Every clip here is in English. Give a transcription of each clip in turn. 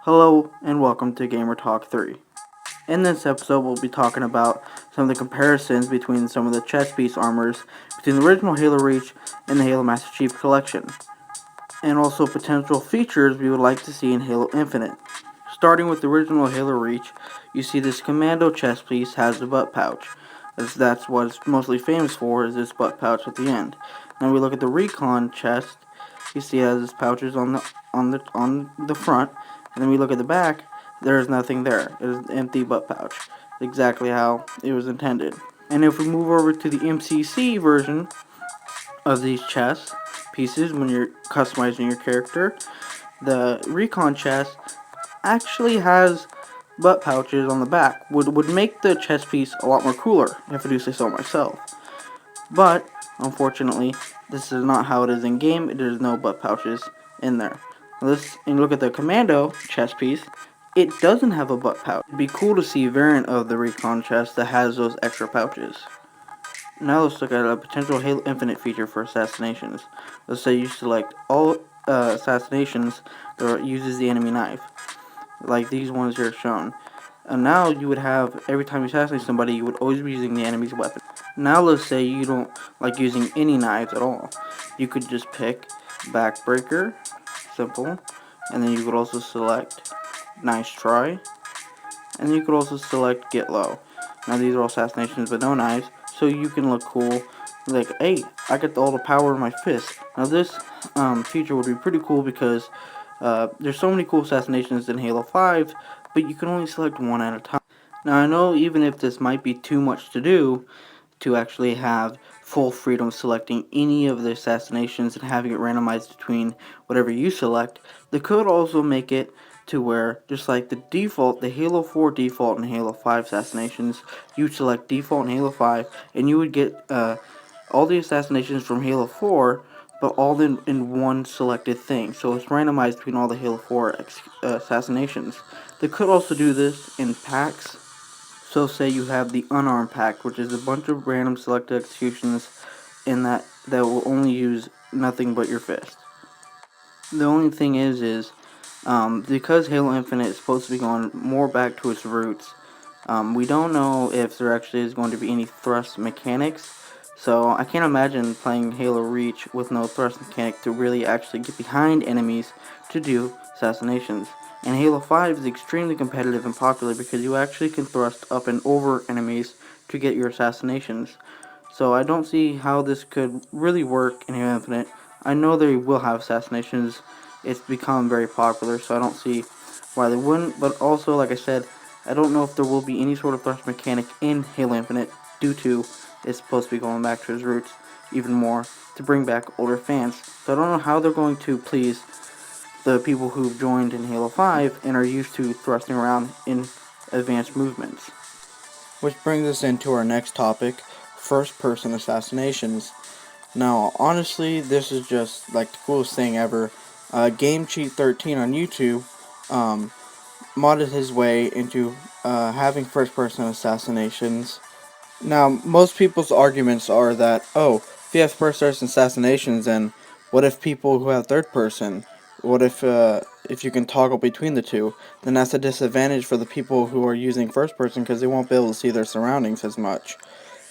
Hello and welcome to Gamer Talk 3. In this episode, we'll be talking about some of the comparisons between some of the chest piece armors between the original Halo Reach and the Halo Master Chief Collection, and also potential features we would like to see in Halo Infinite. Starting with the original Halo Reach, you see this Commando chest piece has a butt pouch, as that's what it's mostly famous for, is this butt pouch at the end. Then we look at the Recon chest, you see it has its pouches on the front, and then we look at the back, there is nothing there. It is an empty butt pouch, exactly how it was intended. And if we move over to the MCC version of these chest pieces, when you're customizing your character, the Recon chest actually has butt pouches on the back. Would make the chest piece a lot more cooler, if I do say so myself. But, unfortunately, this is not how it is in game. There's no butt pouches in there. And look at the Commando chest piece. It doesn't have a butt pouch. It'd be cool to see a variant of the Recon chest that has those extra pouches. Now let's look at a potential Halo Infinite feature for Assassinations. Let's say you select all Assassinations that uses the enemy knife, like these ones here shown. And now you would have, every time you assassinate somebody, you would always be using the enemy's weapon. Now let's say you don't like using any knives at all. You could just pick Backbreaker, simple, and then you could also select Nice Try, and you could also select Get Low. Now these are all assassinations but no knives, so you can look cool, like, hey, I got all the power in my fist. Now this feature would be pretty cool because there's so many cool assassinations in Halo 5, but you can only select one at a time. Now I know even if this might be too much to do, to actually have full freedom selecting any of the assassinations and having it randomized between whatever you select, they could also make it to where, just like the default, the Halo 4 default and Halo 5 assassinations, you select default in Halo 5, and you would get all the assassinations from Halo 4, but all in one selected thing. So it's randomized between all the Halo 4 assassinations. They could also do this in packs. So say you have the unarmed pack, which is a bunch of random selected executions in that will only use nothing but your fist. The only thing is because Halo Infinite is supposed to be going more back to its roots, we don't know if there actually is going to be any thrust mechanics. So I can't imagine playing Halo Reach with no thrust mechanic to really actually get behind enemies to do assassinations. And Halo 5 is extremely competitive and popular because you actually can thrust up and over enemies to get your assassinations. So I don't see how this could really work in Halo Infinite. I know they will have assassinations. It's become very popular, so I don't see why they wouldn't. But also, like I said, I don't know if there will be any sort of thrust mechanic in Halo Infinite due to it's supposed to be going back to its roots even more to bring back older fans. So I don't know how they're going to please the people who've joined in Halo 5 and are used to thrusting around in advanced movements. Which brings us into our next topic, first-person assassinations. Now, honestly, this is just like the coolest thing ever. Game Cheat 13 on YouTube modded his way into having first-person assassinations. Now, most people's arguments are that, oh, if you have first-person assassinations, then what if people who have third-person? What if you can toggle between the two? Then that's a disadvantage for the people who are using first-person because they won't be able to see their surroundings as much.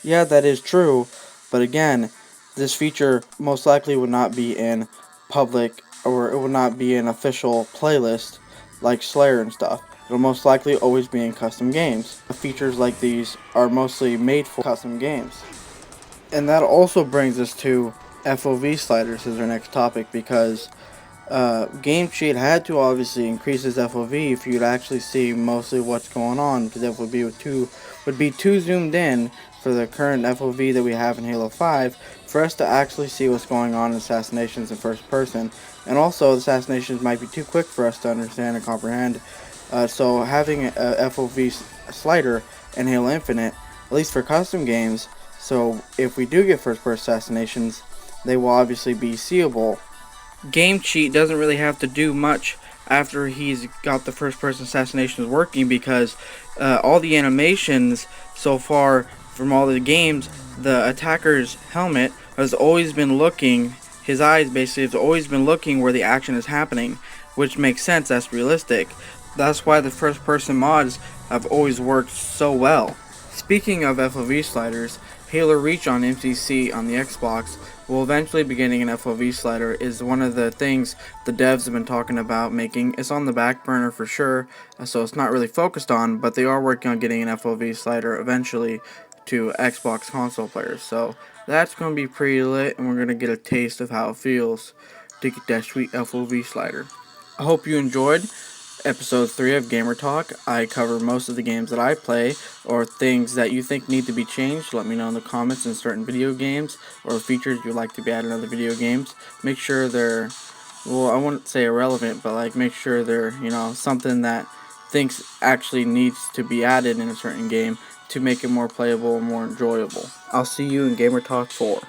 Yeah, that is true, but again, this feature most likely would not be in public, or it would not be an official playlist like Slayer and stuff. It'll most likely always be in custom games. Features like these are mostly made for custom games. And that also brings us to FOV sliders as our next topic, because Game Cheat had to obviously increase his FOV for you to actually see mostly what's going on, because FOV would be too zoomed in for the current FOV that we have in Halo 5 for us to actually see what's going on in assassinations in first person. And also, the assassinations might be too quick for us to understand and comprehend. So having a FOV slider in Halo Infinite, at least for custom games, so if we do get first person assassinations, they will obviously be seeable. Game Cheat doesn't really have to do much after he's got the first person assassinations working, because all the animations so far from all the games, the attacker's helmet has always been looking, his eyes basically have always been looking where the action is happening, which makes sense, that's realistic. That's why the first person mods have always worked so well. Speaking of FOV sliders, Halo Reach on MCC on the Xbox will eventually be getting an FOV slider is one of the things the devs have been talking about making. It's on the back burner for sure, so it's not really focused on, but they are working on getting an FOV slider eventually to Xbox console players. So that's going to be pretty lit, and we're going to get a taste of how it feels to get that sweet FOV slider. I hope you enjoyed episode 3 of Gamer Talk. I cover most of the games that I play or things that you think need to be changed. Let me know in the comments in certain video games or features you'd like to be added in other video games. Make sure they're, well, I wouldn't say irrelevant, but like make sure they're, something that thinks actually needs to be added in a certain game to make it more playable and more enjoyable. I'll see you in Gamer Talk 4.